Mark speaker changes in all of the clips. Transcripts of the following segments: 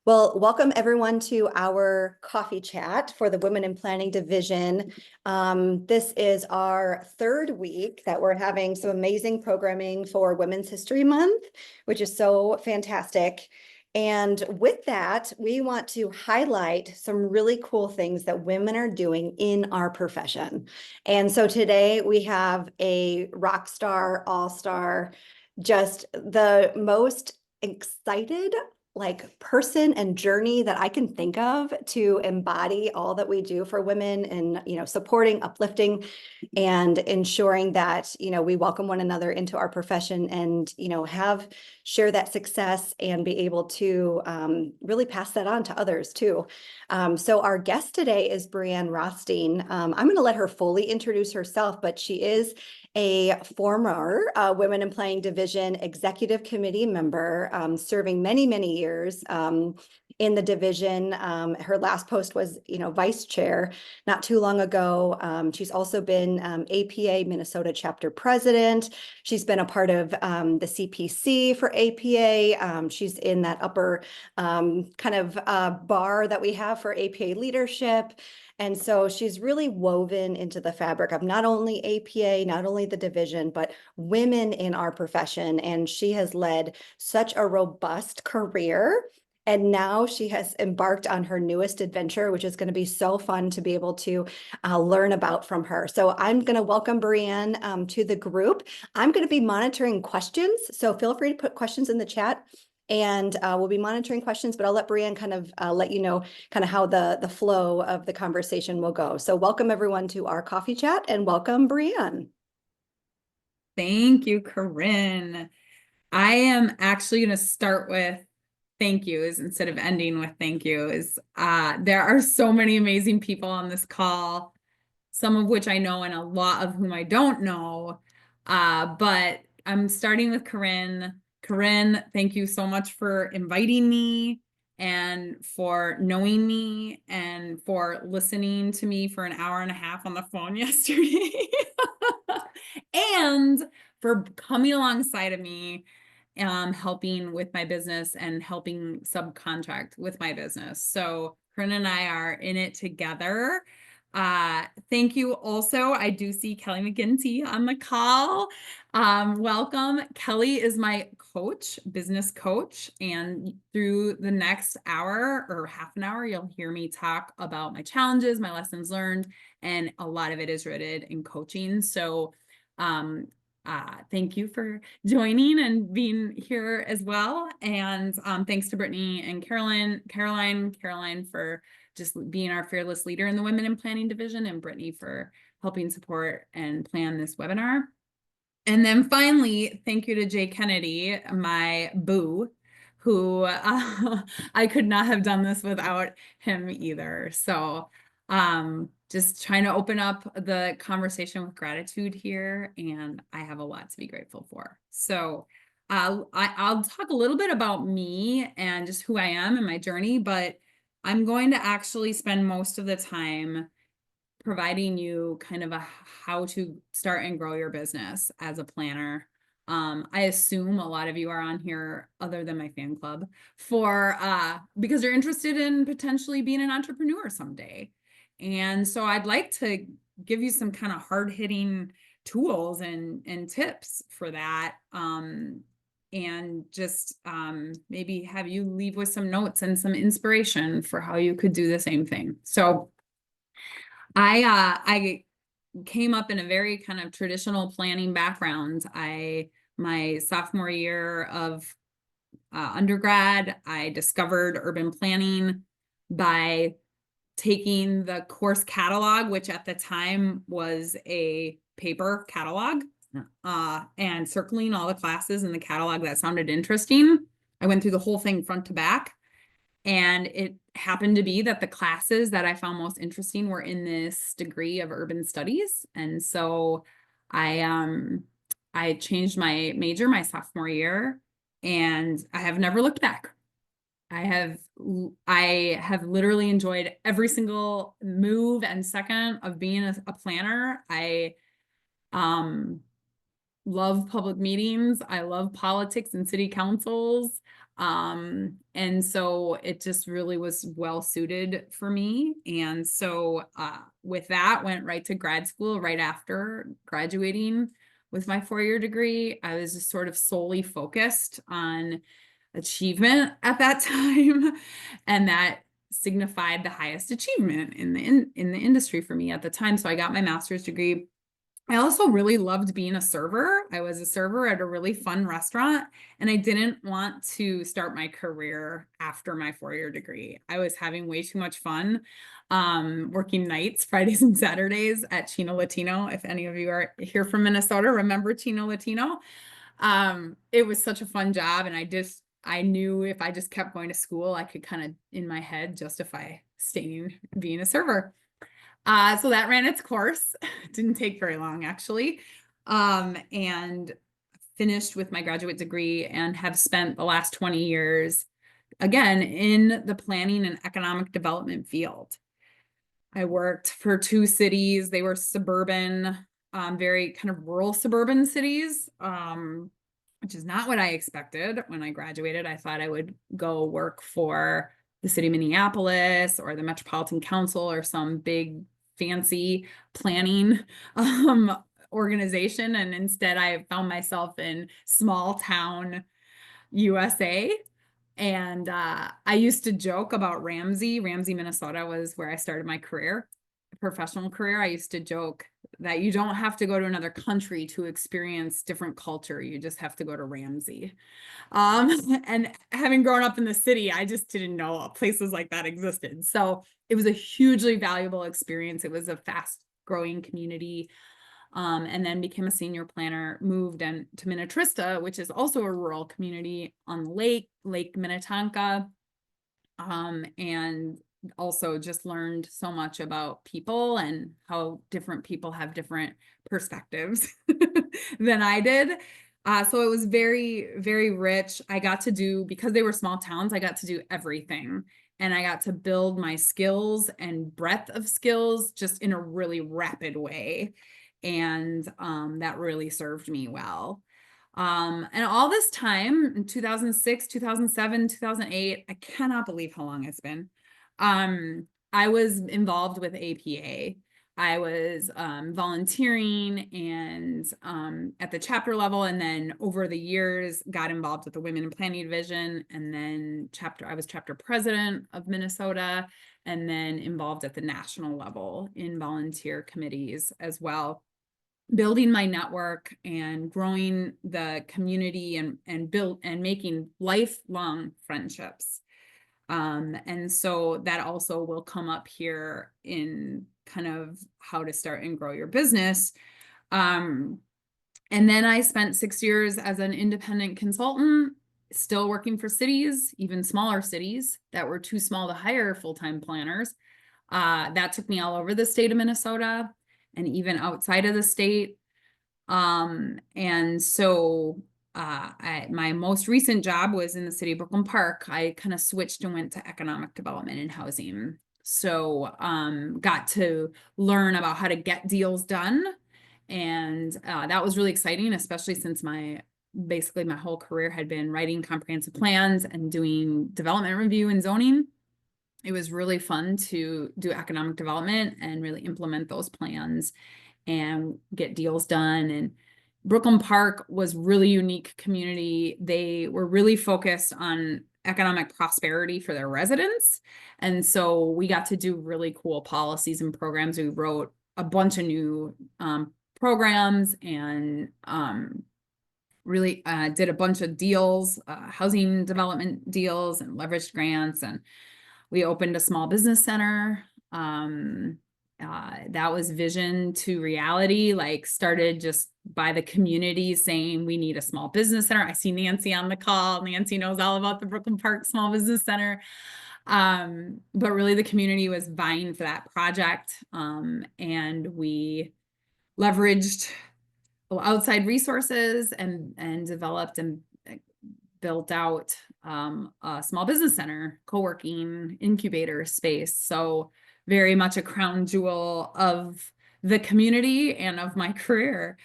Speaker 1: Well, welcome everyone to our coffee chat for the Women in Planning Division. This is our third week that we're having some amazing programming for Women's History Month, which is so fantastic. And with that, we want to highlight some really cool things that women are doing in our profession. And so today we have a rock star, all-star, just the most excited person and journey that I can think of to embody all that we do for women and, supporting, uplifting, and ensuring that, we welcome one another into our profession and, share that success and be able to really pass that on to others too. So our guest today is Breanne Rothstein. I'm going to let her fully introduce herself, but she is a former Women in Planning Division Executive Committee member, serving many, many years in the division. Her last post was, vice chair not too long ago. She's also been APA Minnesota chapter president. She's been a part of the CPC for APA. She's in that upper bar that we have for APA leadership. And so she's really woven into the fabric of not only APA, not only the division, but women in our profession. And she has led such a robust career. And now she has embarked on her newest adventure, which is going to be so fun to be able to learn about from her. So I'm going to welcome Breanne to the group. I'm going to be monitoring questions. So feel free to put questions in the chat. And we'll be monitoring questions, but I'll let Breanne kind of let you know kind of how the flow of the conversation will go. So welcome everyone to our coffee chat and welcome Breanne.
Speaker 2: Thank you, Corinne. I am actually going to start with thank yous instead of ending with thank yous. There are so many amazing people on this call, some of which I know and a lot of whom I don't know. But I'm starting with Corinne. Corinne, thank you so much for inviting me and for knowing me and for listening to me for an hour and a half on the phone yesterday. And for coming alongside of me, helping with my business and helping subcontract with my business. So Corinne and I are in it together. Thank you. Also, I do see Kelly McGinty on the call. Welcome. Kelly is my coach, business coach. And through the next hour or half an hour, you'll hear me talk about my challenges, my lessons learned, and a lot of it is rooted in coaching. So thank you for joining and being here as well. And thanks to Brittany and Caroline for just being our fearless leader in the Women in Planning Division, and Brittany for helping support and plan this webinar. And then finally, thank you to Jay Kennedy, my boo, who I could not have done this without him either. So just trying to open up the conversation with gratitude here, and I have a lot to be grateful for. So I'll talk a little bit about me and just who I am and my journey, but I'm going to actually spend most of the time providing you kind of a how to start and grow your business as a planner. I assume a lot of you are on here other than my fan club for because you're interested in potentially being an entrepreneur someday. And so I'd like to give you some kind of hard-hitting tools and tips for that. And just maybe have you leave with some notes and some inspiration for how you could do the same thing. So I came up in a very kind of traditional planning background. My sophomore year of undergrad, I discovered urban planning by taking the course catalog, which at the time was a paper catalog, and circling all the classes in the catalog that sounded interesting. I went through the whole thing front to back. And it happened to be that the classes that I found most interesting were in this degree of urban studies. And so I changed my major my sophomore year, and I have never looked back. I have literally enjoyed every single move and second of being a planner. I love public meetings. I love politics and city councils. And so it just really was well suited for me. And so with that, went right to grad school right after graduating with my 4-year degree. I was just sort of solely focused on achievement at that time, and that signified the highest achievement in the industry for me at the time. So I got my master's degree. I also really loved being a server. I was a server at a really fun restaurant, and I didn't want to start my career after my 4-year degree. I was having way too much fun working nights, Fridays and Saturdays at Chino Latino. If any of you are here from Minnesota, remember Chino Latino. It was such a fun job, and I knew if I just kept going to school, I could kind of in my head justify staying being a server. So that ran its course. It didn't take very long, actually. And finished with my graduate degree and have spent the last 20 years, again, in the planning and economic development field. I worked for 2 cities. They were suburban, very kind of rural suburban cities, which is not what I expected when I graduated. I thought I would go work for the city of Minneapolis or the Metropolitan Council or some big fancy planning organization. And instead I found myself in small town USA. And I used to joke about Ramsey, Minnesota was where I started my professional career. I used to joke that you don't have to go to another country to experience different culture. You just have to go to Ramsey. And having grown up in the city, I just didn't know places like that existed. So it was a hugely valuable experience. It was a fast growing community. And then became a senior planner, moved to Minnetrista, which is also a rural community on the Lake Minnetonka. And also just learned so much about people and how different people have different perspectives than I did. So it was very, very rich. I got to do, because they were small towns, I got to do everything. And I got to build my skills and breadth of skills just in a really rapid way. And that really served me well. And all this time in 2006, 2007, 2008, I cannot believe how long it's been. I was involved with APA. I was volunteering and at the chapter level, and then over the years got involved with the Women in Planning Division, and then I was chapter president of Minnesota, and then involved at the national level in volunteer committees as well, building my network and growing the community and making lifelong friendships. And so that also will come up here in kind of how to start and grow your business. And then I spent 6 years as an independent consultant, still working for cities, even smaller cities that were too small to hire full-time planners. That took me all over the state of Minnesota and even outside of the state. And so my most recent job was in the city of Brooklyn Park. I kind of switched and went to economic development and housing. So got to learn about how to get deals done. And that was really exciting, especially since basically my whole career had been writing comprehensive plans and doing development review and zoning. It was really fun to do economic development and really implement those plans and get deals done. And Brooklyn Park was really unique community. They were really focused on economic prosperity for their residents. And so we got to do really cool policies and programs. We wrote a bunch of new programs and really did a bunch of deals, housing development deals and leveraged grants. And we opened a small business center. That was vision to reality, like started just by the community saying we need a small business center. I see Nancy on the call. Nancy knows all about the Brooklyn Park Small Business Center. But really the community was vying for that project. And we leveraged outside resources and developed and built out a small business center, co-working incubator space. So very much a crown jewel of the community and of my career.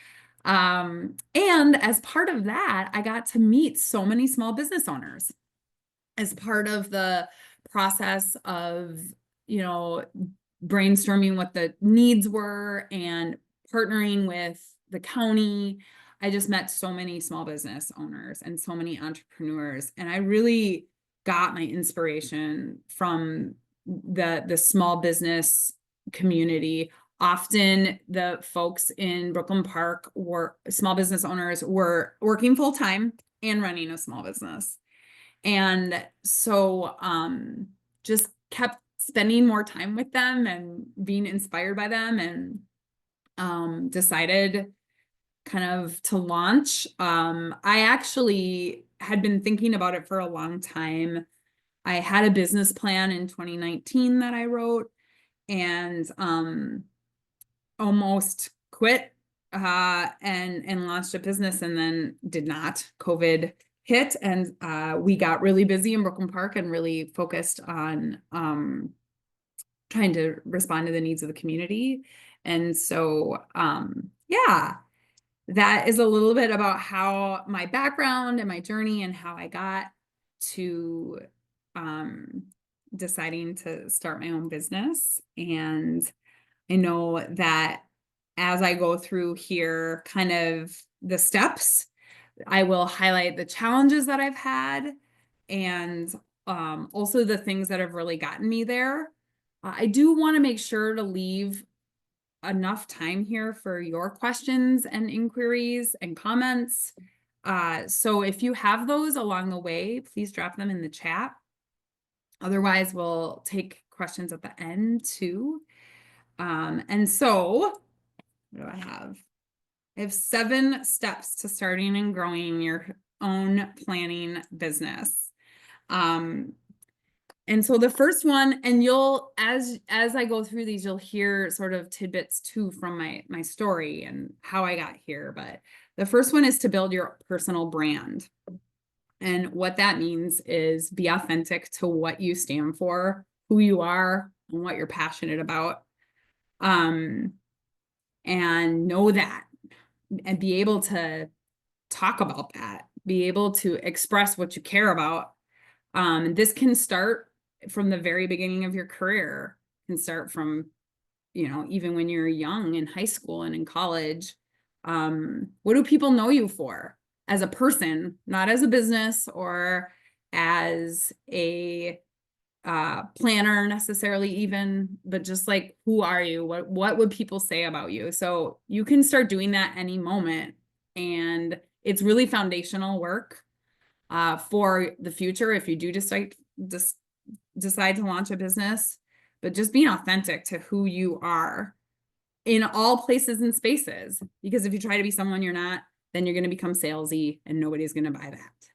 Speaker 2: And as part of that, I got to meet so many small business owners. as part of the process of, brainstorming what the needs were and partnering with the county, I just met so many small business owners and so many entrepreneurs. And I really got my inspiration from the small business community. Often the folks in Brooklyn Park were small business owners, were working full time and running a small business. And so just kept spending more time with them and being inspired by them, and decided kind of to launch. I actually had been thinking about it for a long time. I had a business plan in 2019 that I wrote, and almost quit and launched a business, and then did not. COVID hit, and we got really busy in Brooklyn Park and really focused on trying to respond to the needs of the community. And so yeah, that is a little bit about how my background and my journey and how I got to deciding to start my own business. And I know that as I go through here, kind of the steps, I will highlight the challenges that I've had, and also the things that have really gotten me there. I do want to make sure to leave enough time here for your questions and inquiries and comments. So if you have those along the way, please drop them in the chat. Otherwise, we'll take questions at the end too. And so, what do I have? I have 7 steps to starting and growing your own planning business. And so the first one, and you'll, as I go through these, you'll hear sort of tidbits too from my story and how I got here. But the first one is to build your personal brand. And what that means is be authentic to what you stand for, who you are, and what you're passionate about. And know that, and be able to talk about that, be able to express what you care about. This can start from the very beginning of your career, can start from, even when you're young in high school and in college. What do people know you for as a person, not as a business or as a planner necessarily even, but just like, who are you? What would people say about you? So you can start doing that any moment. And it's really foundational work for the future if you do decide to launch a business. But just being authentic to who you are in all places and spaces, because if you try to be someone you're not, then you're going to become salesy and nobody's going to buy that,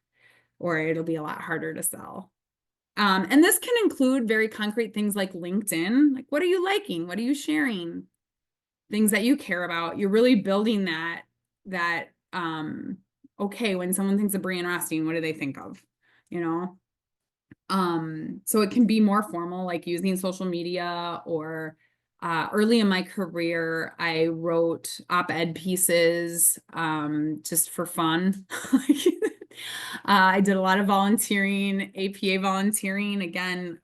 Speaker 2: or it'll be a lot harder to sell. And this can include very concrete things like LinkedIn. Like, what are you liking? What are you sharing? Things that you care about. You're really building that okay, when someone thinks of Breanne Rothstein, what do they think of? So it can be more formal, like using social media, or early in my career, I wrote op-ed pieces just for fun. I did a lot of volunteering, APA volunteering. Again,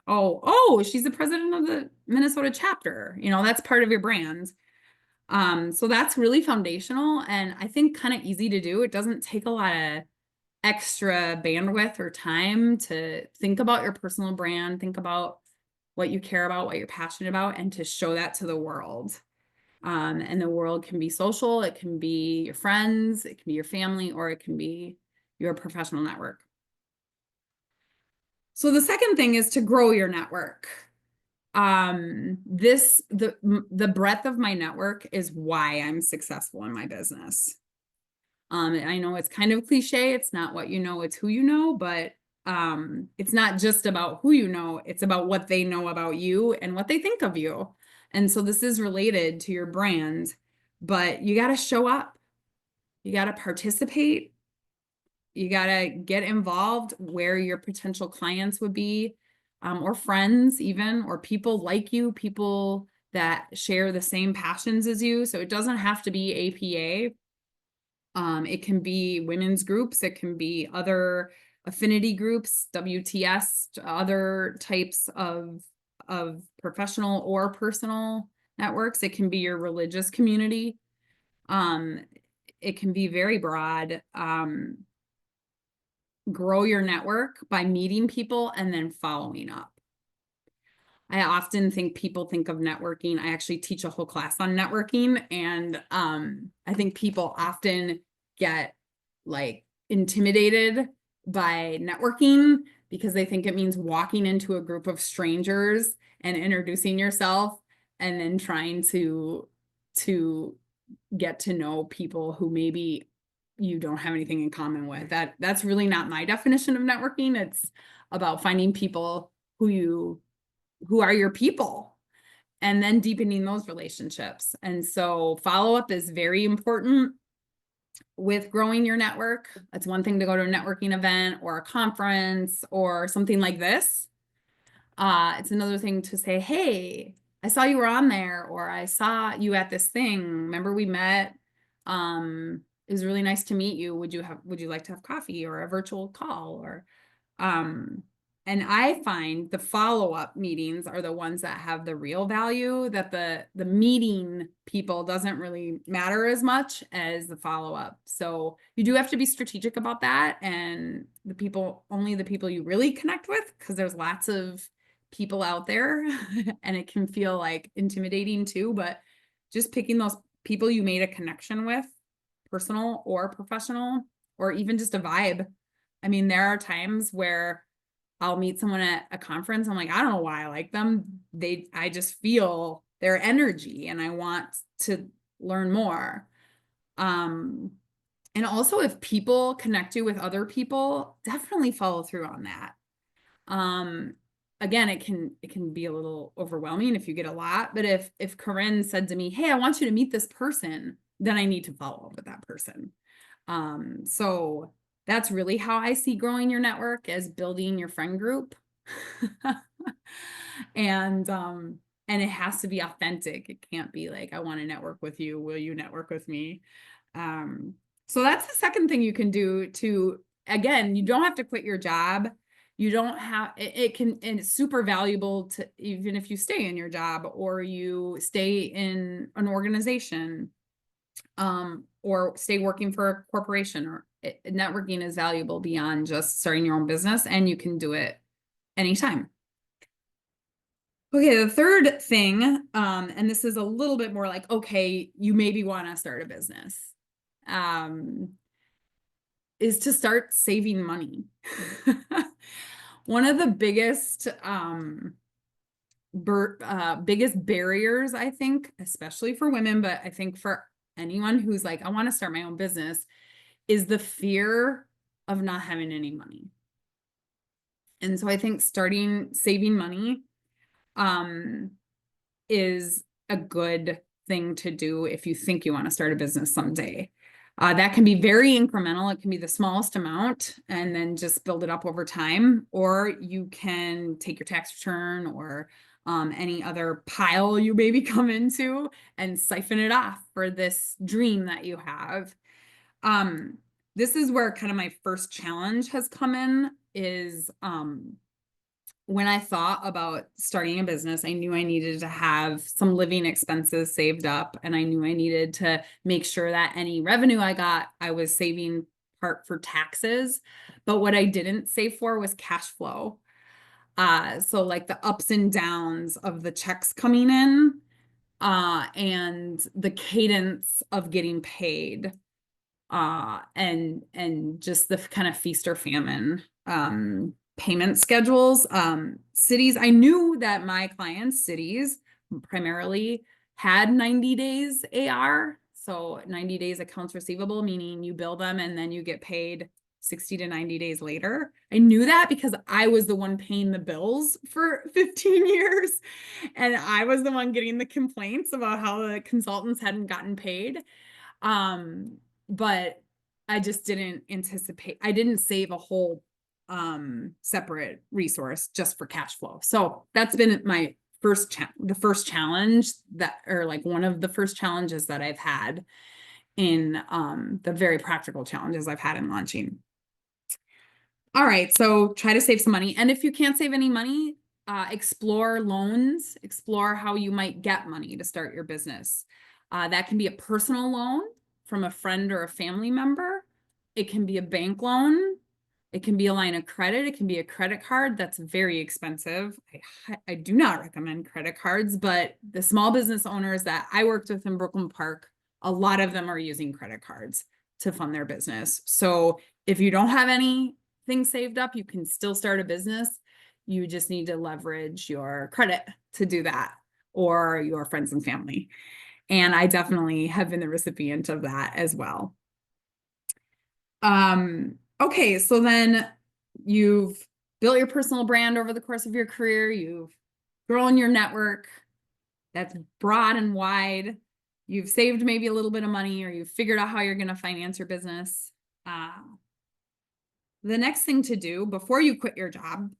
Speaker 2: she's the president of the Minnesota chapter. That's part of your brand. So that's really foundational, and I think kind of easy to do. It doesn't take a lot of extra bandwidth or time to think about your personal brand, think about what you care about, what you're passionate about, and to show that to the world. And the world can be social, it can be your friends, it can be your family, or it can be your professional network. So the second thing is to grow your network. The breadth of my network is why I'm successful in my business. I know it's kind of cliche. It's not what you know, it's who you know, but it's not just about who you know, it's about what they know about you and what they think of you. And so this is related to your brand, but you got to show up. You got to participate. You got to get involved where your potential clients would be, or friends even, or people like you, people that share the same passions as you. So it doesn't have to be APA. It can be women's groups. It can be other affinity groups, WTS, other types of professional or personal networks. It can be your religious community. It can be very broad. Grow your network by meeting people and then following up. I often think people think of networking. I actually teach a whole class on networking, and I think people often get like intimidated by networking because they think it means walking into a group of strangers and introducing yourself and then trying to get to know people who maybe you don't have anything in common with. That's really not my definition of networking. It's about finding people who are your people and then deepening those relationships. And so follow-up is very important with growing your network. It's one thing to go to a networking event or a conference or something like this. It's another thing to say, hey, I saw you were on there, or I saw you at this thing. Remember we met? It was really nice to meet you. Would you like to have coffee or a virtual call? Or and I find the follow-up meetings are the ones that have the real value, that the meeting people doesn't really matter as much as the follow-up. So you do have to be strategic about that, and only the people you really connect with, because there's lots of people out there and it can feel like intimidating too, but just picking those people you made a connection with, personal or professional, or even just a vibe. I mean, there are times where I'll meet someone at a conference. I'm like, I don't know why I like them. I just feel their energy and I want to learn more. And also if people connect you with other people, definitely follow through on that. Again, it can be a little overwhelming if you get a lot, but if Corinne said to me, hey, I want you to meet this person, then I need to follow up with that person. So that's really how I see growing your network, as building your friend group. And it has to be authentic. It can't be like, I want to network with you. Will you network with me? So that's the second thing you can do to, again, you don't have to quit your job. You don't have, and it's super valuable to, even if you stay in your job or you stay in an organization, or stay working for a corporation, or networking is valuable beyond just starting your own business, and you can do it anytime. Okay, the third thing, and this is a little bit more like, okay, you maybe want to start a business, is to start saving money. One of the biggest barriers, I think, especially for women, but I think for anyone who's like, I want to start my own business, is the fear of not having any money. And so I think saving money is a good thing to do if you think you want to start a business someday. That can be very incremental. It can be the smallest amount and then just build it up over time. Or you can take your tax return or any other pile you maybe come into and siphon it off for this dream that you have. This is where kind of my first challenge has come in, is when I thought about starting a business, I knew I needed to have some living expenses saved up, and I knew I needed to make sure that any revenue I got, I was saving part for taxes. But what I didn't save for was cash flow. So like the ups and downs of the checks coming in, and the cadence of getting paid, and just the kind of feast or famine payment schedules. Cities, I knew that my clients, cities primarily, had 90 days AR. So 90 days accounts receivable, meaning you bill them and then you get paid 60 to 90 days later. I knew that because I was the one paying the bills for 15 years. And I was the one getting the complaints about how the consultants hadn't gotten paid. But I just didn't anticipate, I didn't save a whole separate resource just for cash flow. So that's been my the first challenge that, or like one of the first challenges that I've had in the very practical challenges I've had in launching. All right, so try to save some money. And if you can't save any money, explore loans, explore how you might get money to start your business. That can be a personal loan from a friend or a family member. It can be a bank loan. It can be a line of credit. It can be a credit card. That's very expensive. I do not recommend credit cards, but the small business owners that I worked with in Brooklyn Park, a lot of them are using credit cards to fund their business. So if you don't have anything saved up, you can still start a business. You just need to leverage your credit to do that, or your friends and family. And I definitely have been the recipient of that as well. Okay, so then you've built your personal brand over the course of your career, you've grown your network that's broad and wide, you've saved maybe a little bit of money, or you've figured out how you're going to finance your business. The next thing to do before you quit your job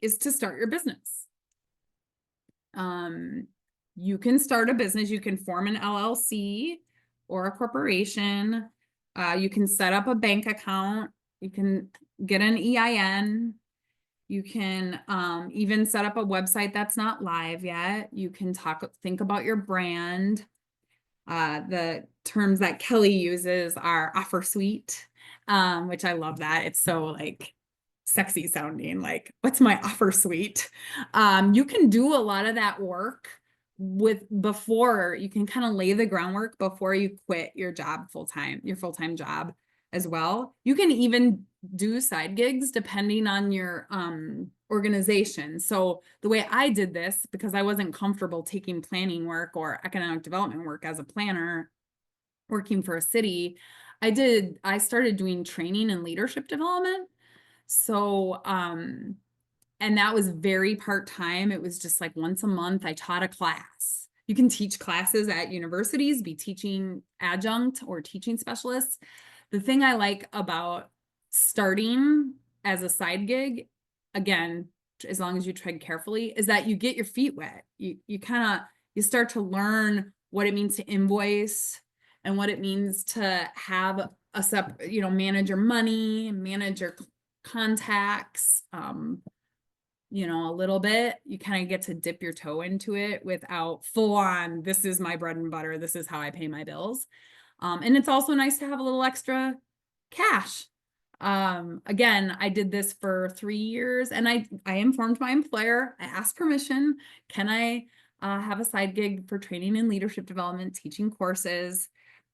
Speaker 2: is to start your business. You can start a business, you can form an LLC or a corporation. You can set up a bank account. You can get an EIN. You can even set up a website that's not live yet. You can think about your brand. The terms that Kelly uses are offer suite, which I love that. It's so like sexy sounding, like, what's my offer suite? You can do a lot of that work before you can kind of lay the groundwork before you quit your job your full-time job as well. You can even do side gigs depending on your organization. So the way I did this, because I wasn't comfortable taking planning work or economic development work as a planner working for a city, I started doing training and leadership development. So and that was very part-time. It was just like once a month I taught a class. You can teach classes at universities, be teaching adjunct or teaching specialists. The thing I like about starting as a side gig, again, as long as you tread carefully, is that you get your feet wet. You start to learn what it means to invoice and what it means to have manage your money, manage your contacts, a little bit. You kind of get to dip your toe into it without full on, this is my bread and butter, this is how I pay my bills. And it's also nice to have a little extra cash. Again, I did this for 3 years, and I informed my employer. I asked permission. Can I have a side gig for training and leadership development, teaching courses?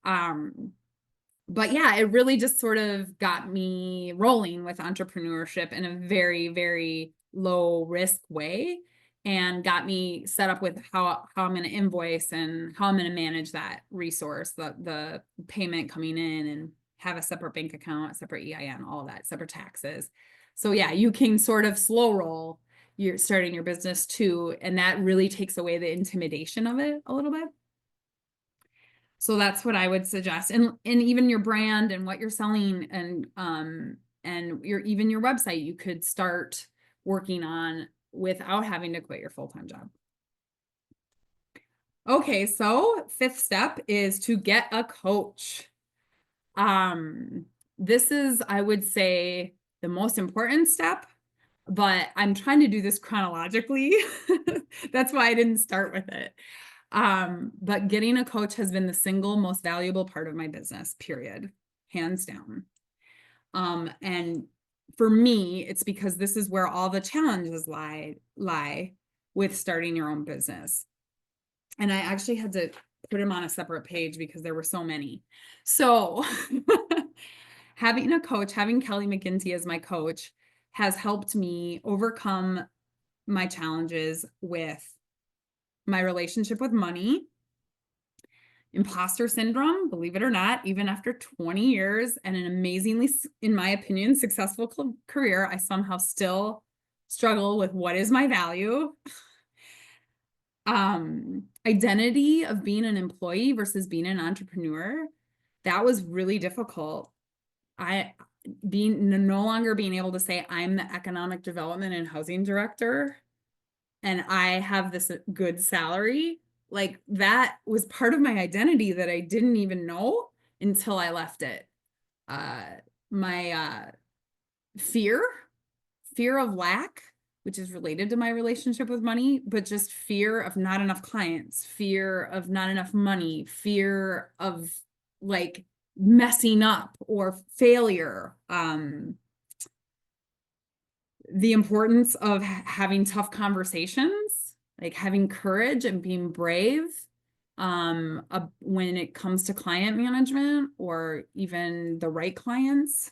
Speaker 2: But yeah, it really just sort of got me rolling with entrepreneurship in a very, very low risk way, and got me set up with how I'm going to invoice and how I'm going to manage that resource, the payment coming in, and have a separate bank account, a separate EIN, all of that, separate taxes. So yeah, you can sort of slow roll you're starting your business too, and that really takes away the intimidation of it a little bit. So that's what I would suggest. And even your brand and what you're selling, and even your website, you could start working on without having to quit your full-time job. Okay, so 5th step is to get a coach. This is, I would say, the most important step, but I'm trying to do this chronologically. That's why I didn't start with it. But getting a coach has been the single most valuable part of my business, period, hands down. And for me, it's because this is where all the challenges lie with starting your own business. And I actually had to put them on a separate page because there were so many. So having a coach, having Kelly McGinty as my coach, has helped me overcome my challenges with my relationship with money, imposter syndrome, believe it or not. Even after 20 years and an amazingly, in my opinion, successful career, I somehow still struggle with what is my value. Identity of being an employee versus being an entrepreneur. That was really difficult. No longer being able to say I'm the economic development and housing director and I have this good salary, like that was part of my identity that I didn't even know until I left it. My fear fear of lack, which is related to my relationship with money, but just fear of not enough clients, fear of not enough money, fear of like messing up or failure. The importance of having tough conversations, like having courage and being brave when it comes to client management or even the right clients.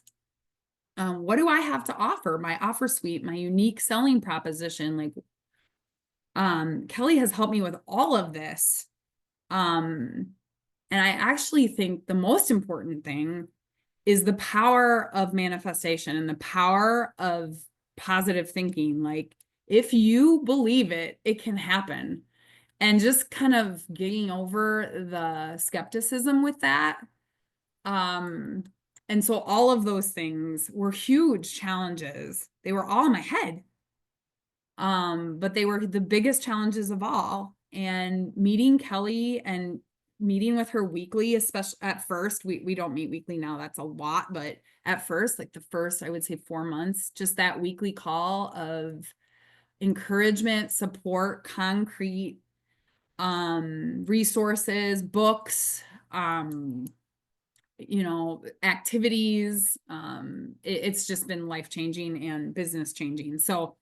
Speaker 2: What do I have to offer? My offer suite, my unique selling proposition. Like Kelly has helped me with all of this. And I actually think the most important thing is the power of manifestation and the power of positive thinking. Like if you believe it, it can happen. And just kind of getting over the skepticism with that. And so all of those things were huge challenges. They were all in my head. But they were the biggest challenges of all. And meeting Kelly and meeting with her weekly, especially at first, we don't meet weekly now, that's a lot, but at first, like the first, I would say 4 months, just that weekly call of encouragement, support, concrete, resources, books, activities. It's just been life-changing and business changing. So,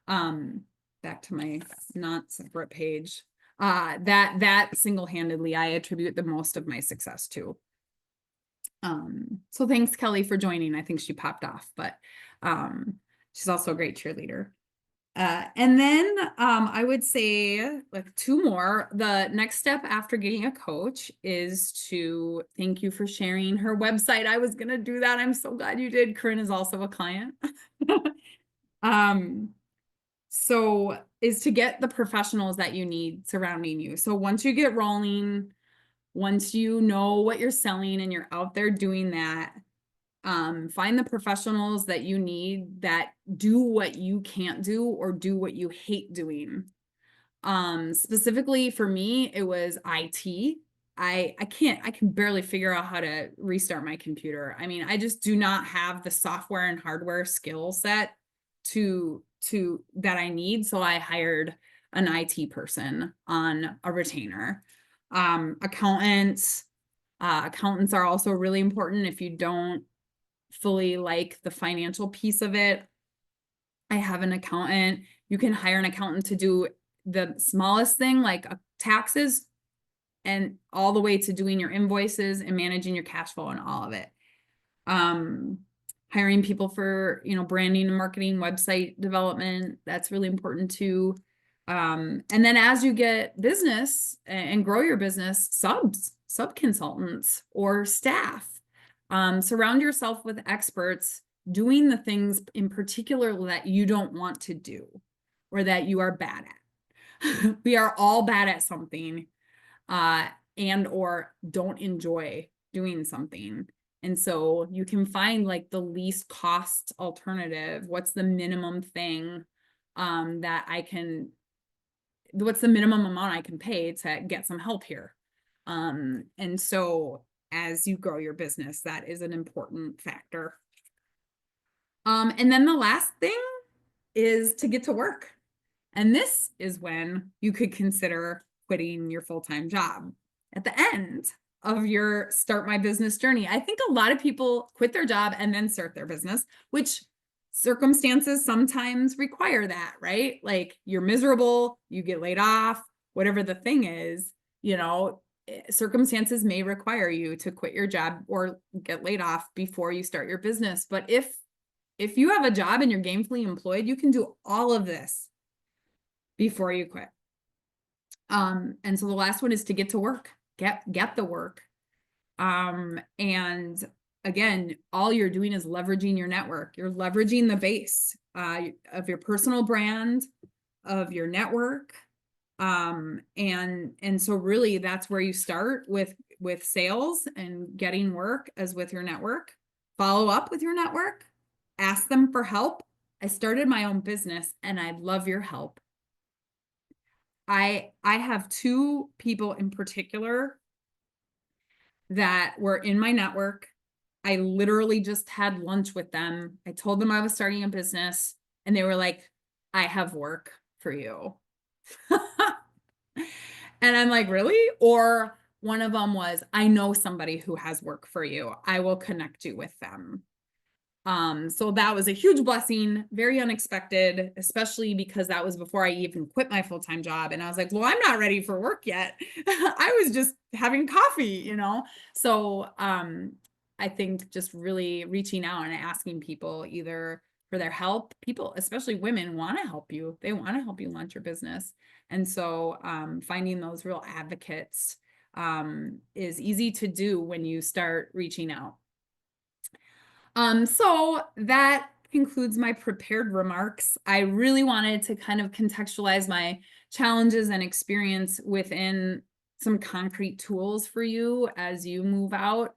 Speaker 2: back to my not separate page, that single-handedly, I attribute the most of my success to. So thanks, Kelly, for joining. I think she popped off, but, she's also a great cheerleader. And then I would say like 2 more. The next step after getting a coach is to thank you for sharing her website. I was going to do that. I'm so glad you did. Corinne is also a client. So is to get the professionals that you need surrounding you. So once you get rolling, once you know what you're selling and you're out there doing that, find the professionals that you need that do what you can't do or do what you hate doing. Specifically for me, it was IT. I can barely figure out how to restart my computer. I mean, I just do not have the software and hardware skill set to that I need. So I hired an IT person on a retainer. Accountants are also really important if you don't fully like the financial piece of it. I have an accountant. You can hire an accountant to do the smallest thing, like taxes, and all the way to doing your invoices and managing your cash flow and all of it. Hiring people for, branding and marketing, website development, that's really important too. And then as you get business and grow your business, sub consultants or staff. Surround yourself with experts doing the things in particular that you don't want to do or that you are bad at. We are all bad at something and or don't enjoy doing something. And so you can find like the least cost alternative. What's the minimum thing what's the minimum amount I can pay to get some help here? And so as you grow your business, that is an important factor. And then the last thing is to get to work. And this is when you could consider quitting your full-time job at the end of your start my business journey. I think a lot of people quit their job and then start their business, which circumstances sometimes require that, right? Like you're miserable, you get laid off, whatever the thing is, circumstances may require you to quit your job or get laid off before you start your business. But if you have a job and you're gainfully employed, you can do all of this before you quit. And so the last one is to get to work, get the work. And again, all you're doing is leveraging your network. You're leveraging the base of your personal brand, of your network. And so really that's where you start with sales and getting work as with your network. Follow up with your network, ask them for help. I started my own business and I'd love your help. I have 2 people in particular that were in my network. I literally just had lunch with them. I told them I was starting a business. And they were like, I have work for you. And I'm like, really? Or one of them was, I know somebody who has work for you. I will connect you with them. So that was a huge blessing, very unexpected, especially because that was before I even quit my full-time job. And I was like, well, I'm not ready for work yet. I was just having coffee, you know? So, I think just really reaching out and asking people either for their help, people, especially women, want to help you. They want to help you launch your business. And so, finding those real advocates, is easy to do when you start reaching out. So that concludes my prepared remarks. I really wanted to kind of contextualize my challenges and experience within some concrete tools for you as you move out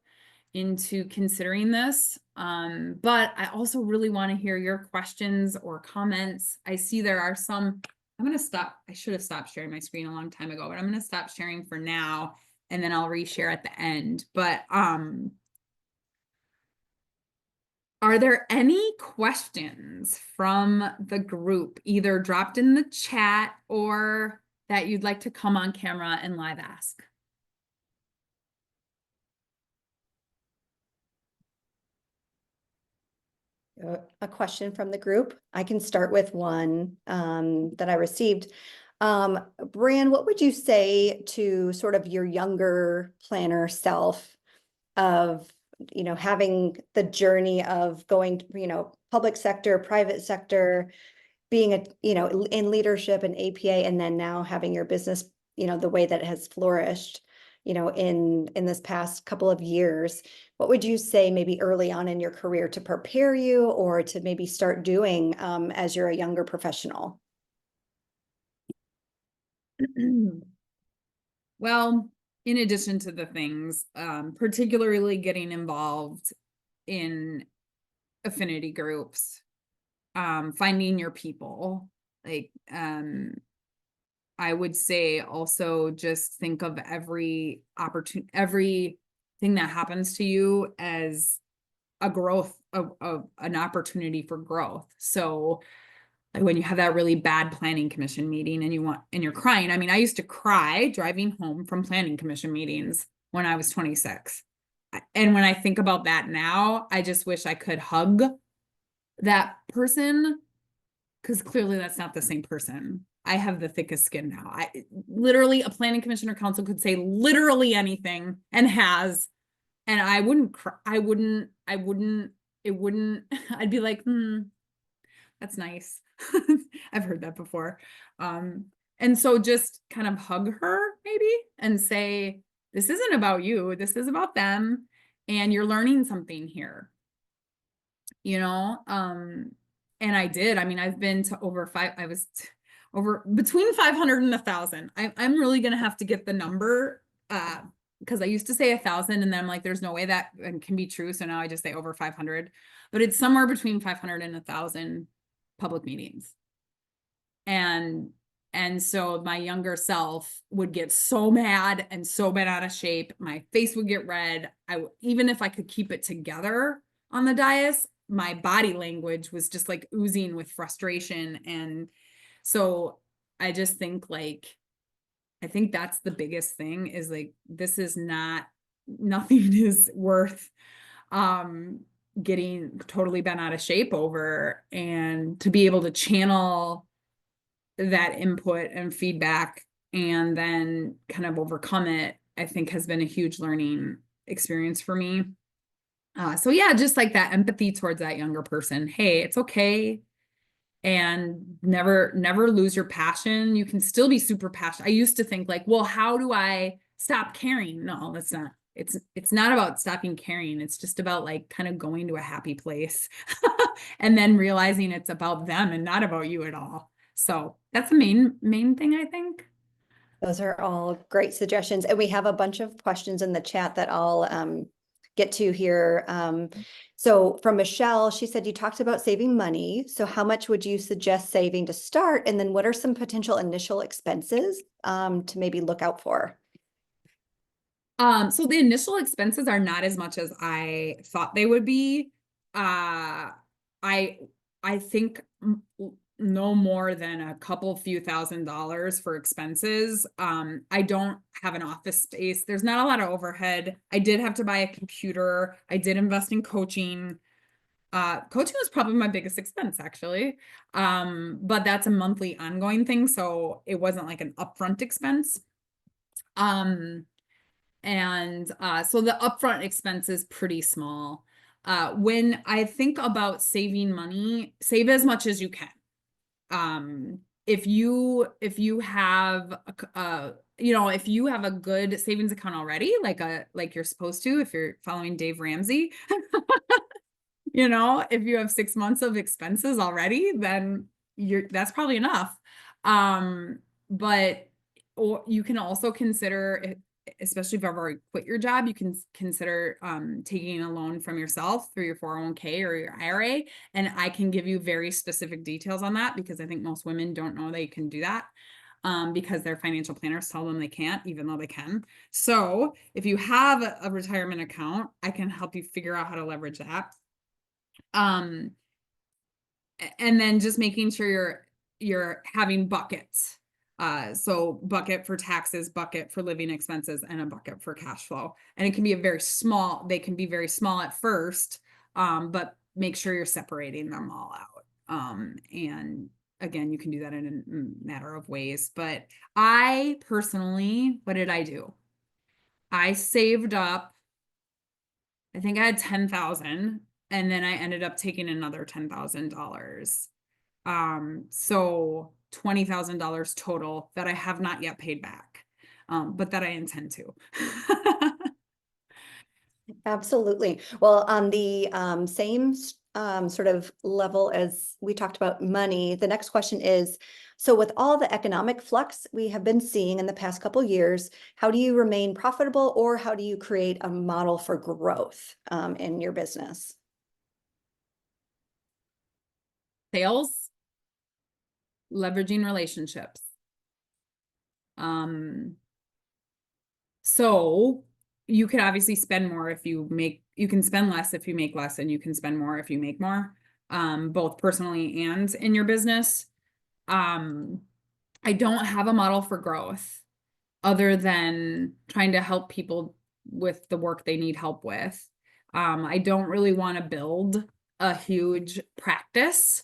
Speaker 2: into considering this. But I also really want to hear your questions or comments. I see there are some. I'm going to stop. I should have stopped sharing my screen a long time ago, but I'm going to stop sharing for now, and then I'll reshare at the end. But are there any questions from the group, either dropped in the chat or that you'd like to come on camera and live ask?
Speaker 1: A question from the group. I can start with one that I received. Breanne, what would you say to sort of your younger planner self of, having the journey of going, public sector, private sector, being in leadership and APA, and then now having your business, the way that it has flourished, in this past couple of years? What would you say maybe early on in your career to prepare you or to maybe start doing as you're a younger professional?
Speaker 2: Well, in addition to the things, particularly getting involved in affinity groups, finding your people, like, I would say also just think of every opportunity, everything that happens to you as a growth of an opportunity for growth. So like when you have that really bad planning commission meeting and you're crying. I mean, I used to cry driving home from planning commission meetings when I was 26. And when I think about that now, I just wish I could hug that person, because clearly that's not the same person. I have the thickest skin now. I literally, a planning commission or council could say literally anything and has, and I wouldn't cry. It wouldn't, I'd be like, that's nice. I've heard that before. And so just kind of hug her maybe and say, this isn't about you. This is about them. And you're learning something here, you know? And I did. I mean, I've been to over between 500 and 1,000. I'm really going to have to get the number, because I used to say 1,000 and then I'm like, there's no way that can be true. So now I just say over 500, but it's somewhere between 500 and 1,000 public meetings. And so my younger self would get so mad and so bent out of shape. My face would get red. Even if I could keep it together on the dais, my body language was just like oozing with frustration. And so I just think I think that's the biggest thing is like, this is nothing is worth getting totally bent out of shape over, and to be able to channel that input and feedback and then kind of overcome it, I think has been a huge learning experience for me. So yeah, just like that empathy towards that younger person. Hey, it's okay. And never lose your passion. You can still be super passionate. I used to think like, well, how do I stop caring? No, that's not. It's not about stopping caring. It's just about like kind of going to a happy place and then realizing it's about them and not about you at all. So that's the main thing, I think.
Speaker 1: Those are all great suggestions. And we have a bunch of questions in the chat that I'll get to here. So from Michelle, she said, you talked about saving money. So how much would you suggest saving to start? And then what are some potential initial expenses to maybe look out for?
Speaker 2: So the initial expenses are not as much as I thought they would be. I I think no more than a couple few $1,000s for expenses. I don't have an office space. There's not a lot of overhead. I did have to buy a computer. I did invest in coaching. Coaching was probably my biggest expense actually. But that's a monthly ongoing thing. So it wasn't like an upfront expense. So the upfront expense is pretty small. When I think about saving money, save as much as you can. If you have if you have a good savings account already, like you're supposed to, if you're following Dave Ramsey, if you have 6 months of expenses already, then that's probably enough. But or you can also consider, especially if you've already quit your job, you can consider taking a loan from yourself through your 401k or your IRA. And I can give you very specific details on that because I think most women don't know they can do that. Because their financial planners tell them they can't, even though they can. So if you have a retirement account, I can help you figure out how to leverage that. And then just making sure you're having buckets. So bucket for taxes, bucket for living expenses, and a bucket for cash flow. And it can be they can be very small at first, but make sure you're separating them all out. And again, you can do that in a matter of ways. But I personally, what did I do? I saved up, I think I had 10,000, and then I ended up taking another $10,000. So $20,000 total that I have not yet paid back, but that I intend to.
Speaker 1: Absolutely. Well, on the same sort of level as we talked about money, the next question is, so with all the economic flux we have been seeing in the past couple years, how do you remain profitable, or how do you create a model for growth in your business?
Speaker 2: Sales, leveraging relationships. So you can obviously spend more if you can spend less if you make less, and you can spend more if you make more, both personally and in your business. I don't have a model for growth other than trying to help people with the work they need help with. I don't really want to build a huge practice.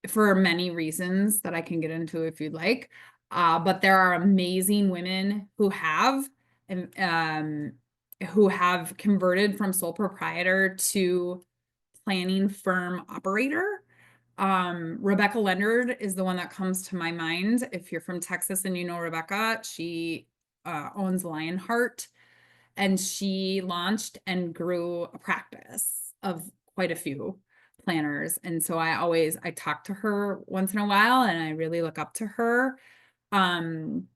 Speaker 2: For many reasons that I can get into if you'd like. But there are amazing women who have converted from sole proprietor to planning firm operator. Rebecca Leonard is the one that comes to my mind. If you're from Texas and you know Rebecca, she owns Lionheart, and she launched and grew a practice of quite a few planners. And so I talk to her once in a while, and I really look up to her. And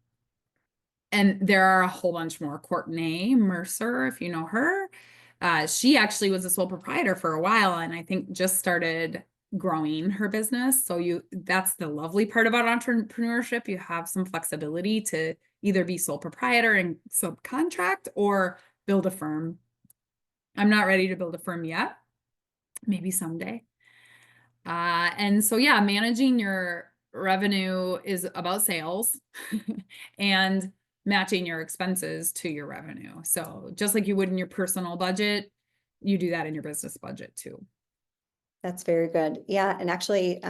Speaker 2: there are a whole bunch more. Courtney Mercer, if you know her, she actually was a sole proprietor for a while, and I think just started growing her business. So that's the lovely part about entrepreneurship. You have some flexibility to either be sole proprietor and subcontract or build a firm. I'm not ready to build a firm yet. Maybe someday. And so, yeah, managing your revenue is about sales and matching your expenses to your revenue. So just like you would in your personal budget, you do that in your business budget too.
Speaker 1: That's very good. Yeah. And actually,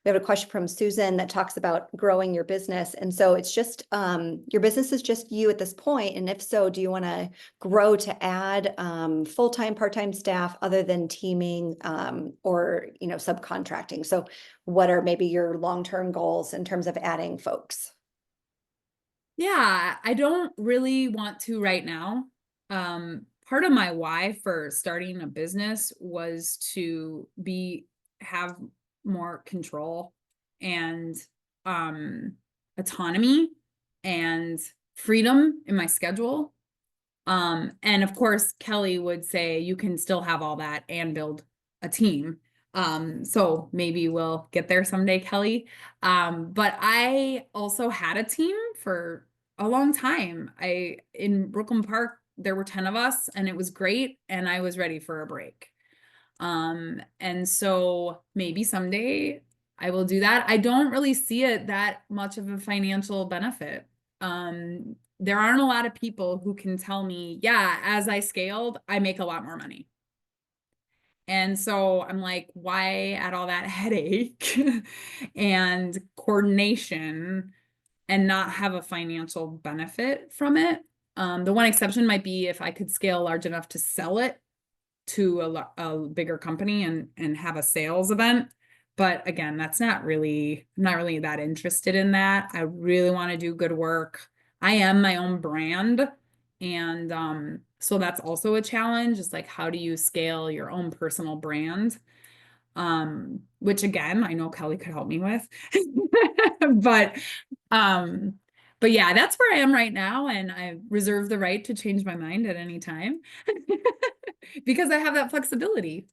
Speaker 1: we have a question from Susan that talks about growing your business. And so it's just, your business is just you at this point. And if so, do you want to grow to add full-time, part-time staff other than teaming or, subcontracting? So what are maybe your long-term goals in terms of adding folks?
Speaker 2: Yeah, I don't really want to right now. Part of my why for starting a business was to have more control and autonomy and freedom in my schedule. And of course, Kelly would say you can still have all that and build a team. So maybe we'll get there someday, Kelly. But I also had a team for a long time. In Brooklyn Park, there were 10 of us, and it was great, and I was ready for a break. And so maybe someday I will do that. I don't really see it that much of a financial benefit. There aren't a lot of people who can tell me, yeah, as I scaled, I make a lot more money. And so I'm like, why add all that headache and coordination and not have a financial benefit from it? The one exception might be if I could scale large enough to sell it to a bigger company and have a sales event. But again, I'm not really that interested in that. I really want to do good work. I am my own brand. And so that's also a challenge. It's like, how do you scale your own personal brand? Which again, I know Kelly could help me with. But um, but yeah, that's where I am right now. And I reserve the right to change my mind at any time because I have that flexibility.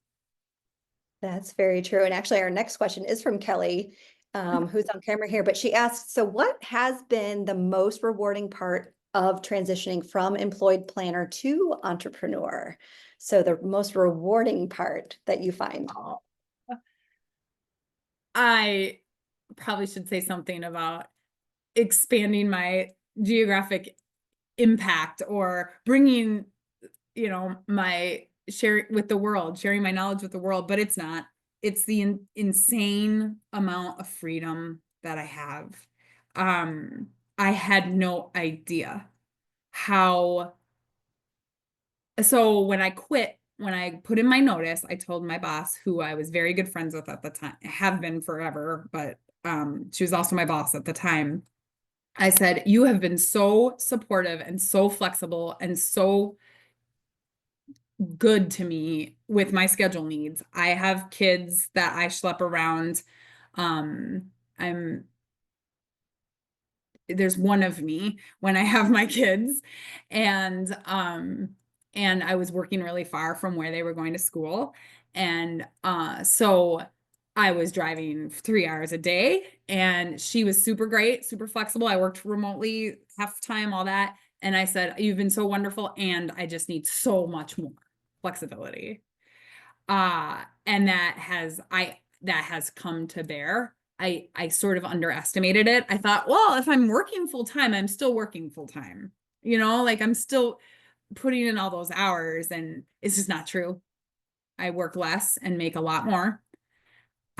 Speaker 1: That's very true. And actually, our next question is from Kelly, who's on camera here, but she asked, so what has been the most rewarding part of transitioning from employed planner to entrepreneur? So the most rewarding part that you find.
Speaker 2: Oh, I probably should say something about expanding my geographic impact or bringing, my share with the world, sharing my knowledge with the world, but it's not. It's the insane amount of freedom that I have. I had no idea how. So when I quit, when I put in my notice, I told my boss, who I was very good friends with at the time, have been forever, but she was also my boss at the time. I said, you have been so supportive and so flexible and so good to me with my schedule needs. I have kids that I schlep around. Um, I'm there's one of me when I have my kids, and I was working really far from where they were going to school. And so I was driving 3 hours a day, and she was super great, super flexible. I worked remotely half the time, all that. And I said, you've been so wonderful, and I just need so much more flexibility. And that has come to bear. I sort of underestimated it. I thought, well, if I'm working full time, I'm still working full time. Like I'm still putting in all those hours, and it's just not true. I work less and make a lot more.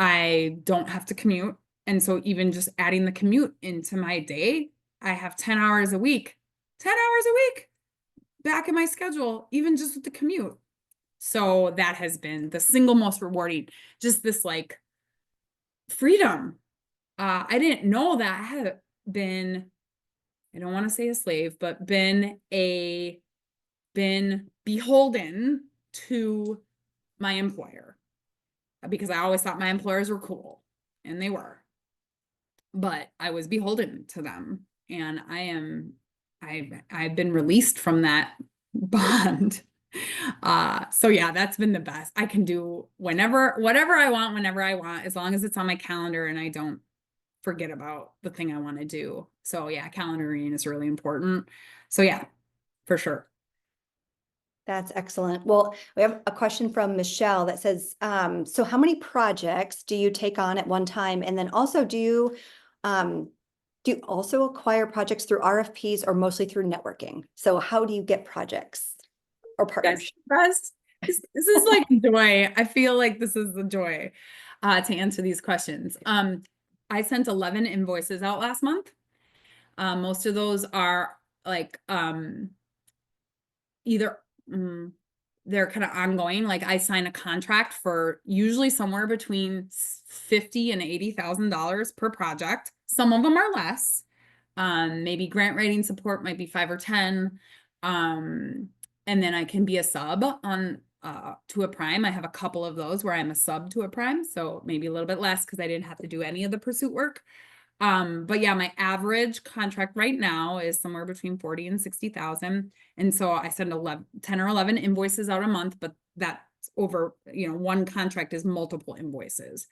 Speaker 2: I don't have to commute. And so even just adding the commute into my day, I have 10 hours a week. 10 hours a week back in my schedule, even just with the commute. So that has been the single most rewarding, just this like freedom. I didn't know that I had been, I don't want to say a slave, but been beholden to my employer, because I always thought my employers were cool, and they were, but I was beholden to them. And I've been released from that bond. So yeah, that's been the best. I can do whatever I want, whenever I want, as long as it's on my calendar and I don't forget about the thing I want to do. So yeah, calendaring is really important. So yeah, for sure.
Speaker 1: That's excellent. Well, we have a question from Michelle that says, so how many projects do you take on at one time? And then also, do you also acquire projects through RFPs or mostly through networking? So how do you get projects or partnerships?
Speaker 2: Guys, this is like joy. I feel like this is the joy to answer these questions. I sent 11 invoices out last month. Most of those are like either they're kind of ongoing. Like I sign a contract for usually somewhere between $50,000 and $80,000 per project. Some of them are less. Maybe grant writing support might be 5 or 10. And then I can be a sub on to a prime. I have a couple of those where I'm a sub to a prime, so maybe a little bit less because I didn't have to do any of the pursuit work. But yeah, my average contract right now is somewhere between 40 and 60,000. And so I send 10 or 11 invoices out a month, but that's over, one contract is multiple invoices.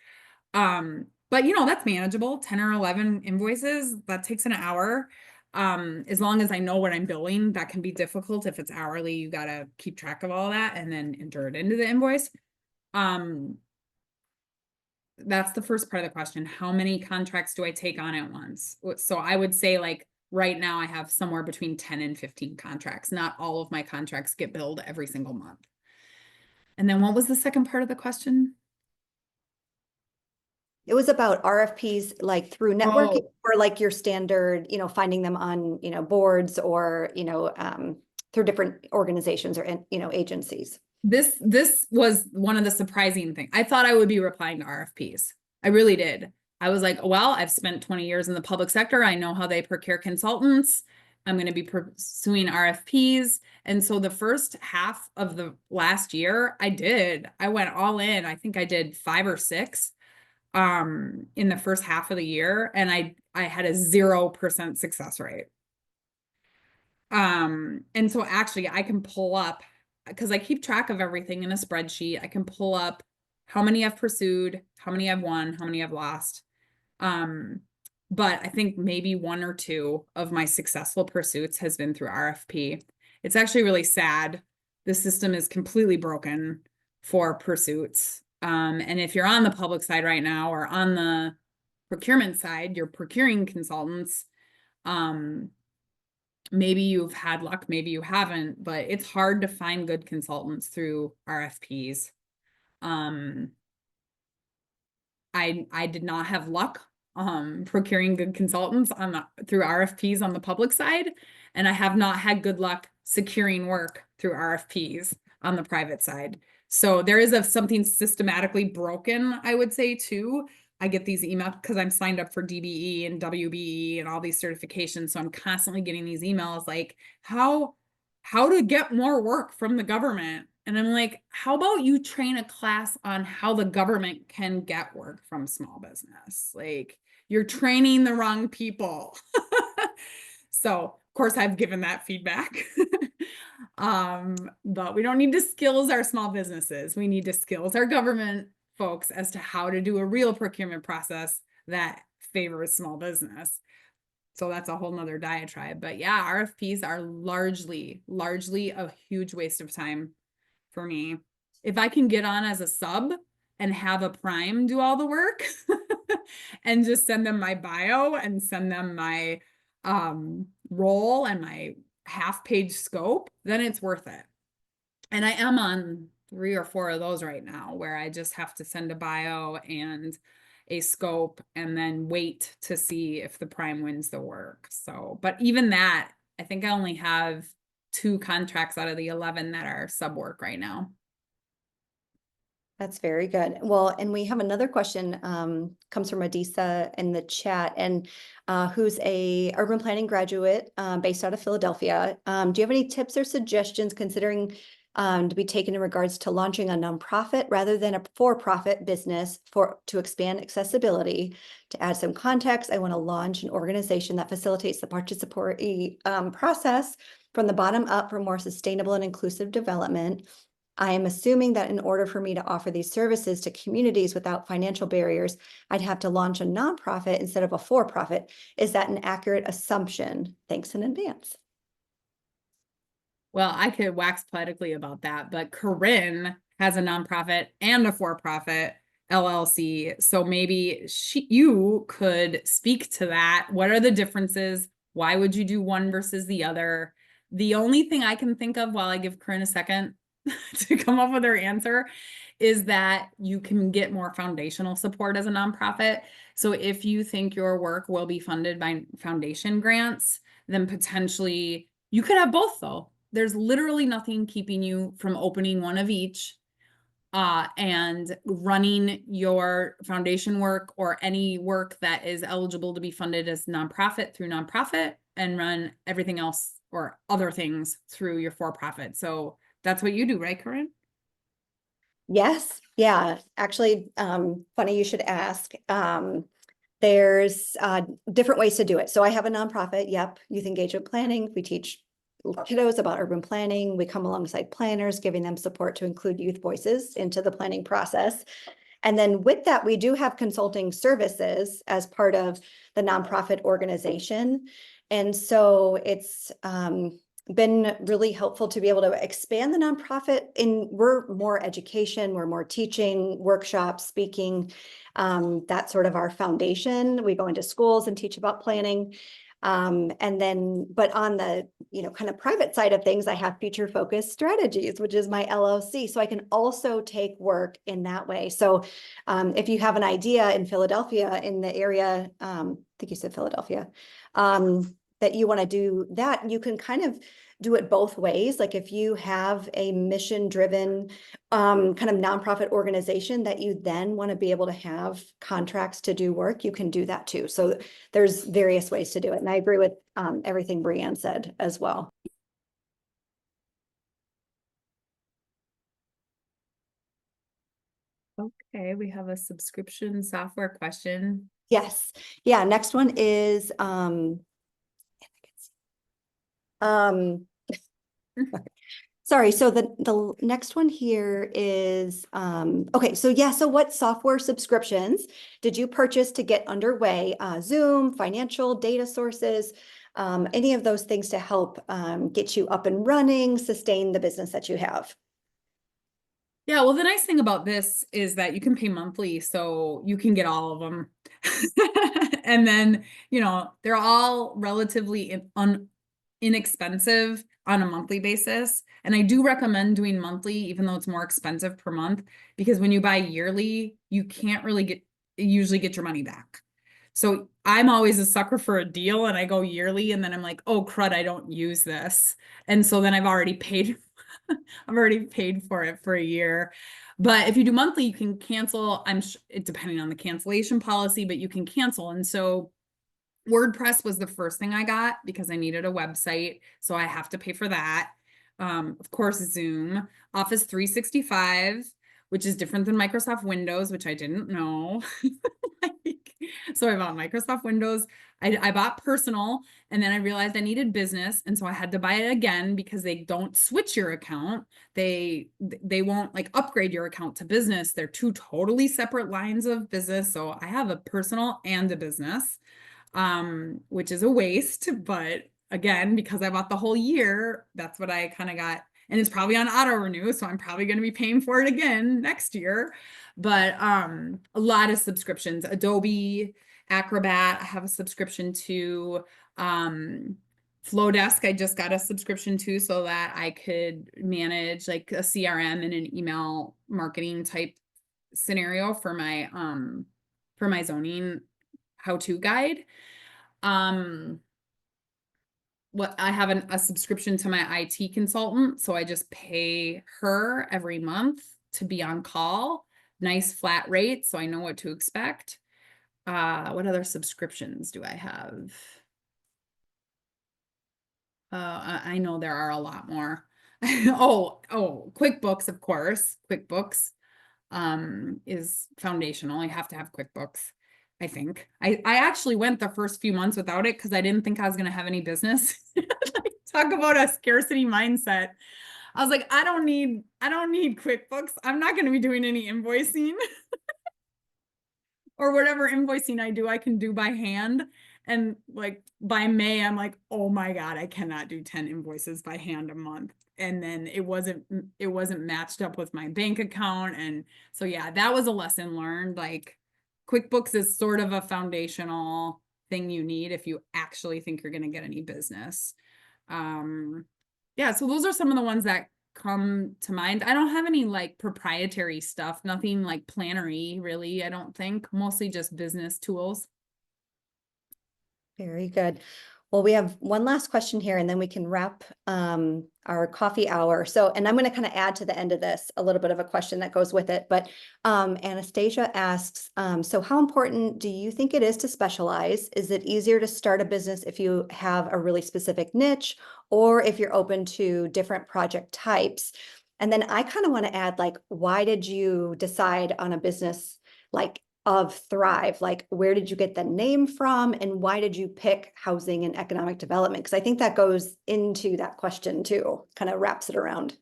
Speaker 2: But that's manageable. 10 or 11 invoices, that takes an hour. As long as I know what I'm billing, that can be difficult. If it's hourly, you got to keep track of all that and then enter it into the invoice. That's the first part of the question. How many contracts do I take on at once? So I would say like right now I have somewhere between 10 and 15 contracts. Not all of my contracts get billed every single month. And then what was the second part of the question?
Speaker 1: It was about RFPs like through networking
Speaker 2: Oh,
Speaker 1: or like your standard, finding them on, boards or, through different organizations or, agencies.
Speaker 2: this was one of the surprising things. I thought I would be replying to RFPs. I really did. I was like, well, I've spent 20 years in the public sector. I know how they procure consultants. I'm going to be pursuing RFPs. And so the first half of the last year, I went all in. I think I did 5 or 6 in the first half of the year, and I had a 0% success rate. And so actually I can pull up, because I keep track of everything in a spreadsheet. I can pull up how many I've pursued, how many I've won, how many I've lost. Um, but I think maybe 1 or 2 of my successful pursuits has been through RFP. It's actually really sad. The system is completely broken for pursuits. And if you're on the public side right now or on the procurement side, you're procuring consultants. Maybe you've had luck, maybe you haven't, but it's hard to find good consultants through RFPs. I did not have luck procuring good consultants through RFPs on the public side, and I have not had good luck securing work through RFPs on the private side. So there is something systematically broken, I would say, too. I get these emails because I'm signed up for DBE and WBE and all these certifications. So I'm constantly getting these emails like, how to get more work from the government. And I'm like, how about you train a class on how the government can get work from small business? Like, you're training the wrong people. So, of course, I've given that feedback. But we don't need to skills our small businesses. We need to skills our government folks as to how to do a real procurement process that favors small business. So that's a whole nother diatribe. But yeah, RFPs are largely a huge waste of time for me. If I can get on as a sub and have a prime do all the work and just send them my bio and send them my role and my half-page scope, then it's worth it. And I am on 3 or 4 of those right now where I just have to send a bio and a scope and then wait to see if the prime wins the work. So, but even that, I think I only have 2 contracts out of the 11 that are sub work right now.
Speaker 1: That's very good. Well, and we have another question, comes from Adisa in the chat, and who's a urban planning graduate based out of Philadelphia. Do you have any tips or suggestions considering to be taken in regards to launching a nonprofit rather than a for-profit business to expand accessibility? To add some context, I want to launch an organization that facilitates the participatory process from the bottom up for more sustainable and inclusive development. I am assuming that in order for me to offer these services to communities without financial barriers, I'd have to launch a nonprofit instead of a for-profit. Is that an accurate assumption? Thanks in advance.
Speaker 2: Well, I could wax poetically about that, but Corinne has a nonprofit and a for-profit LLC. So maybe you could speak to that. What are the differences? Why would you do one versus the other? The only thing I can think of while I give Corinne a second to come up with her answer is that you can get more foundational support as a nonprofit. So if you think your work will be funded by foundation grants, then potentially you could have both though. There's literally nothing keeping you from opening one of each and running your foundation work or any work that is eligible to be funded as nonprofit through nonprofit, and run everything else or other things through your for-profit. So that's what you do, right, Corinne?
Speaker 1: Yes, yeah. Actually, funny you should ask. There's different ways to do it. So I have a nonprofit, yep, youth engagement planning. We teach kiddos about urban planning. We come alongside planners, giving them support to include youth voices into the planning process. And then with that, we do have consulting services as part of the nonprofit organization. And so it's been really helpful to be able to expand the nonprofit. And we're more education, we're more teaching, workshops, speaking. That's sort of our foundation. We go into schools and teach about planning. And then, but on the, kind of private side of things, I have future focused strategies, which is my LLC. So I can also take work in that way. So if you have an idea in Philadelphia, in the area, I think you said Philadelphia, that you want to do that, you can kind of do it both ways. Like if you have a mission driven kind of nonprofit organization that you then want to be able to have contracts to do work, you can do that too. So there's various ways to do it. And I agree with everything Breanne said as well.
Speaker 2: Okay, we have a subscription software question.
Speaker 1: Yes. Yeah. Next one is sorry, so the next one here is okay, so yeah, so what software subscriptions did you purchase to get underway? Zoom, financial data sources, any of those things to help get you up and running, sustain the business that you have.
Speaker 2: Yeah, well, the nice thing about this is that you can pay monthly, so you can get all of them. And then, they're all relatively inexpensive on a monthly basis. And I do recommend doing monthly, even though it's more expensive per month, because when you buy yearly, you can't really usually get your money back. So I'm always a sucker for a deal, and I go yearly, and then I'm like, oh crud, I don't use this. And so then I've already paid for it for a year. But if you do monthly, you can cancel. It depending on the cancellation policy, but you can cancel. And so WordPress was the first thing I got because I needed a website. So I have to pay for that. Of course, Zoom, Office 365, which is different than Microsoft Windows, which I didn't know. So I bought Microsoft Windows. I bought personal, and then I realized I needed business. And so I had to buy it again because they don't switch your account. They won't like upgrade your account to business. They're two totally separate lines of business. So I have a personal and a business, which is a waste. But again, because I bought the whole year, that's what I kind of got. And it's probably on auto renew, so I'm probably going to be paying for it again next year. But a lot of subscriptions. Adobe Acrobat, I have a subscription to. Flowdesk, I just got a subscription to so that I could manage like a CRM and an email marketing type scenario for my zoning how-to guide. What I have a subscription to my IT consultant, so I just pay her every month to be on call. Nice flat rate, so I know what to expect. What other subscriptions do I have? I know there are a lot more. Oh, QuickBooks, of course. QuickBooks is foundational. I have to have QuickBooks, I think. I actually went the first few months without it because I didn't think I was going to have any business. Talk about a scarcity mindset. I was like, I don't need QuickBooks. I'm not going to be doing any invoicing. Or whatever invoicing I do, I can do by hand. And like by May, I'm like, oh my God, I cannot do 10 invoices by hand a month. And then it wasn't matched up with my bank account. And so, yeah, that was a lesson learned. Like QuickBooks is sort of a foundational thing you need if you actually think you're going to get any business. Yeah, so those are some of the ones that come to mind. I don't have any like proprietary stuff, nothing like plannery really, I don't think, mostly just business tools.
Speaker 1: Very good. Well, we have one last question here and then we can wrap our coffee hour. So, and I'm going to kind of add to the end of this a little bit of a question that goes with it. But Anastasia asks, so how important do you think it is to specialize? Is it easier to start a business if you have a really specific niche or if you're open to different project types? And then I kind of want to add, like, why did you decide on a business like of Thrive? Like, where did you get the name from and why did you pick housing and economic development? Because I think that goes into that question too, kind of wraps it around.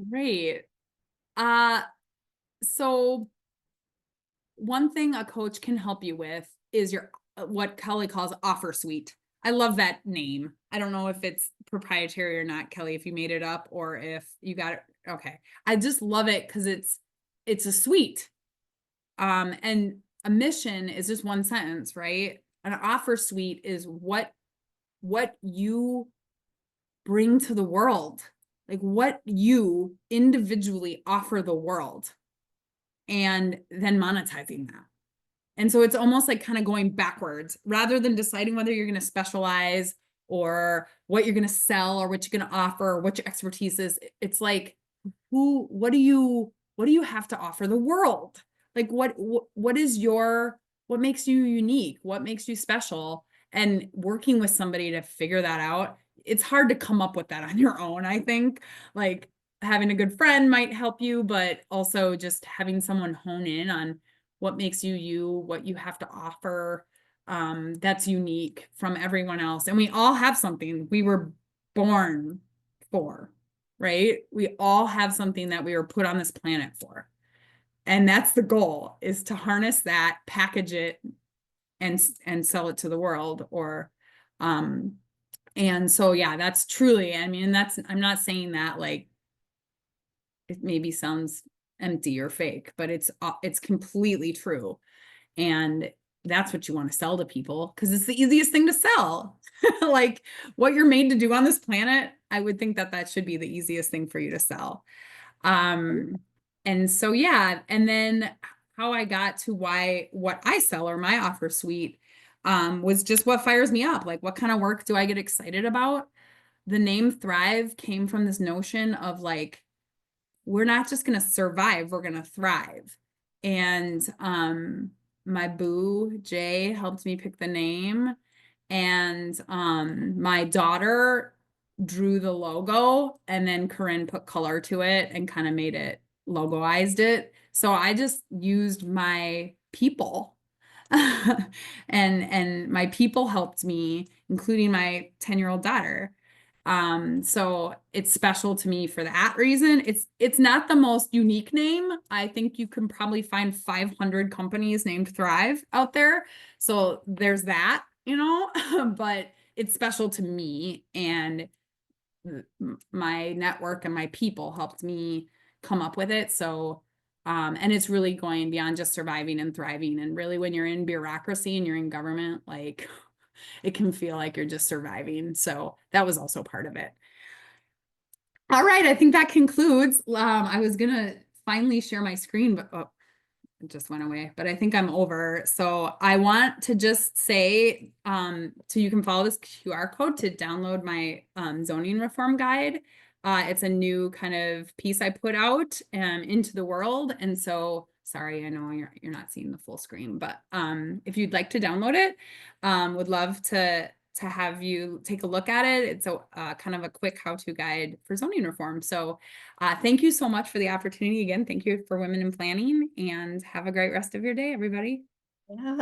Speaker 2: Right. So one thing a coach can help you with is your what Kelly calls offer suite. I love that name. I don't know if it's proprietary or not, Kelly, if you made it up or if you got it. Okay. I just love it because it's a suite. And a mission is just one sentence, right? An offer suite is what you bring to the world, like what you individually offer the world, and then monetizing that. And so it's almost like kind of going backwards rather than deciding whether you're going to specialize or what you're going to sell or what you're going to offer or what your expertise is. It's like, what do you have to offer the world? Like what is what makes you unique? What makes you special? And working with somebody to figure that out, it's hard to come up with that on your own, I think. Like having a good friend might help you, but also just having someone hone in on what makes you you, what you have to offer, that's unique from everyone else. And we all have something we were born for, right? We all have something that we were put on this planet for. And that's the goal, is to harness that, package it, and sell it to the world. Or and so yeah, that's truly, I mean, I'm not saying that like it maybe sounds empty or fake, but it's completely true. And that's what you want to sell to people because it's the easiest thing to sell. Like what you're made to do on this planet, I would think that should be the easiest thing for you to sell. And so yeah, and then how I got to what I sell or my offer suite was just what fires me up. Like what kind of work do I get excited about? The name Thrive came from this notion of like, we're not just going to survive, we're going to thrive. And my boo Jay helped me pick the name, and my daughter drew the logo, and then Corinne put color to it and kind of made it logoized it. So I just used my people. And my people helped me, including my 10-year-old daughter. So it's special to me for that reason. It's not the most unique name. I think you can probably find 500 companies named Thrive out there. So there's that, but it's special to me, and my network and my people helped me come up with it. So and it's really going beyond just surviving and thriving. And really when you're in bureaucracy and you're in government, like it can feel like you're just surviving. So that was also part of it. All right, I think that concludes. I was gonna finally share my screen, but it just went away, but I think I'm over. So I want to just say, so you can follow this QR code to download my zoning reform guide. It's a new kind of piece I put out into the world. And so, sorry, I know you're not seeing the full screen, but if you'd like to download it, would love to have you take a look at it. It's a kind of a quick how-to guide for zoning reform. So thank you so much for the opportunity again. Thank you for Women in Planning, and have a great rest of your day, everybody.
Speaker 1: Yeah.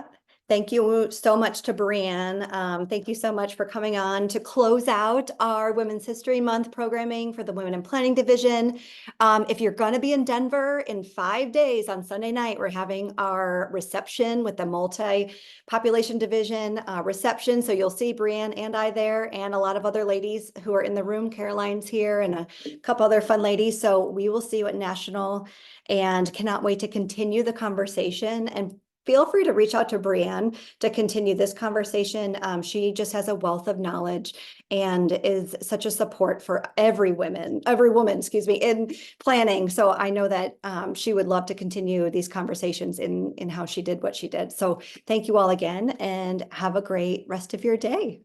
Speaker 1: Thank you so much to Breanne. Thank you so much for coming on to close out our Women's History Month programming for the Women in Planning Division. If you're going to be in Denver in 5 days on Sunday night, we're having our reception with the multi-population division reception. So you'll see Breanne and I there, and a lot of other ladies who are in the room. Caroline's here and a couple other fun ladies. So we will see you at National, and cannot wait to continue the conversation. And feel free to reach out to Breanne to continue this conversation. She just has a wealth of knowledge and is such a support for every woman, excuse me, in planning. So I know that she would love to continue these conversations in how she did what she did. So thank you all again, and have a great rest of your day.